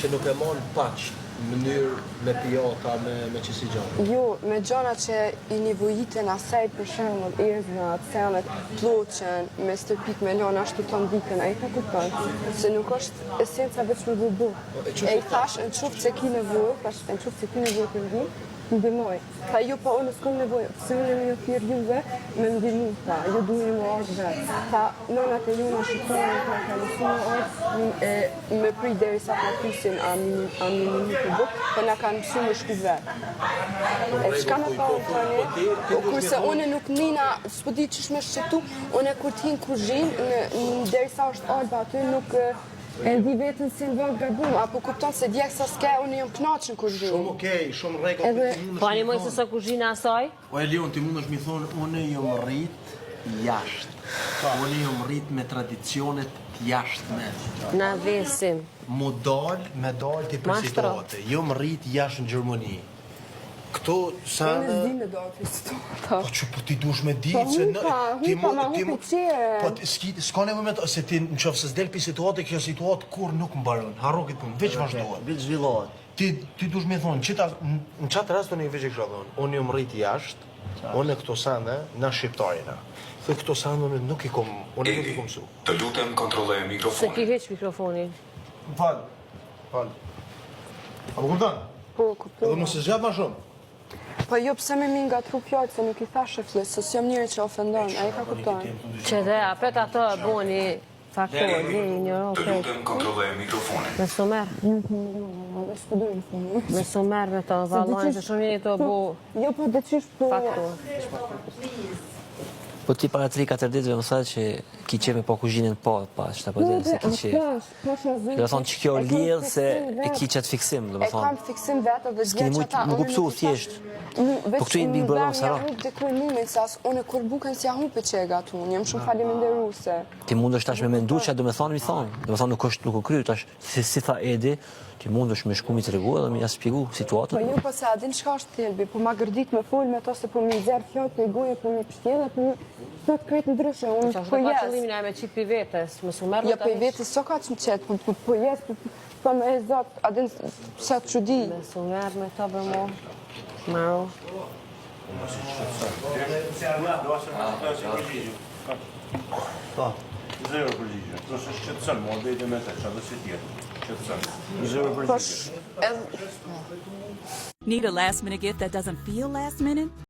që nuk e mon paq mënyrë me pijata, me qësi gjana. Jo, me gjana që i nivojiten asaj për shembull erëznat, senet, ploqen, me stërpik me lona, ashtu të ndikën, a i ka kupton, se nuk është esenca veç me bubu. E i thash, në quftë se ki nevojë, në quftë se ki nevojë për ndim, ndimoj. Tha jo, pa unë s'kom nevojë, pëse unë me një thirë juve, me ndimu, tha, jo duhe më ashtë vetë. Tha, nonat e juna shqiptonë, ka kalusu më ashtë, me pri deri sa të pysin a minimi të bukë, për nga ka mësu me shku vetë. E qka me pa unë tani? Kurse une nuk nina, s'po di qësh me shqetu, une kur t'hin kuzhin, deri sa është alba aty, nuk e di vetën si në vëllë gabum, apo kupton se djekë sa s'ke, unë jam knaqën kuzhin. Shumë okej, shumë rregull. Po animoj se sa kuzhina asaj? O Elion, ti mund është mi thonë, unë jom rrit jashtë. Unë jom rrit me tradicionet jashtme. Na vesim. Mu me dal ti për situate. Jom rrit jashtë në Gjermani. Këto sa Unë s'di me do të situatë. Po që po ti dush me di se s'ka nevojë me se ti nëse s'del pi situatë, kjo situatë kur nuk mbaron. Harro këtë punë, veç vazhdohet. Veç zhvillohet. Ti dush me thonë, në çat rast unë veç e kisha thonë, unë jam rrit jashtë, unë këto sande na shqiptarina. Dhe këto sande unë nuk i kom mësu. Të lutem kontrolloj Se mikrofonin. ki heq mikrofonin. Fal. A më kupton? Po, kupton. Edhe mos e zgjat më shumë. Po jo, pse me mi nga tru fjallë, se nuk i thashe flis, se s'jam njëri që ofendon, a i ka kupton. Që dhe apet ato e boni faktor, një Të lutem kontrolloj mikrofonin. me sumer. Me sumer me të vallojnë, se shumë një të bu Jo, po dhe qysh po... faktor. Po ti para 3-4 ditëve më thaj që ki qe me po kuzhinën po, që ta po dhe se ki qe. Do thonë që kjo lidh se e ki qatë fiksim, do E kam fiksim vetë dhe S'keni zgje që ta... më kupsu thjesht. Po këtu i në Big Brother më sara. Dikuj mumin, se as une kur buken si ahupe që e gatu, unë jam shumë faleminderuse. Ti mund është tash me mendu që do me thonë, mi thonë. Do me thonë nuk u kry, tash si tha Edi, ti mund është me shku mi të regu edhe mi ja spjegu situatën. Po jo, po se adin qka është thelbi, po ma gërdit me full me to se po mi zerë fjallë për i goje, po mi pështjela, po mi thot krejt ndryshe, unë Qa po është ka jes. qëllimin e me qitë për vetës, me sumer me Ja, po i vetës so ka që më qetë, po jes, po me e zot, adin sa të qudi. Me sumer me të bërë mo. Maro. Zero përgjigje. Nëse shqetëson, mo dhejtë me të që dhe si tjetë. Shqetëson. Zero përgjigje. Po Need a last minute gift that doesn't feel last minute?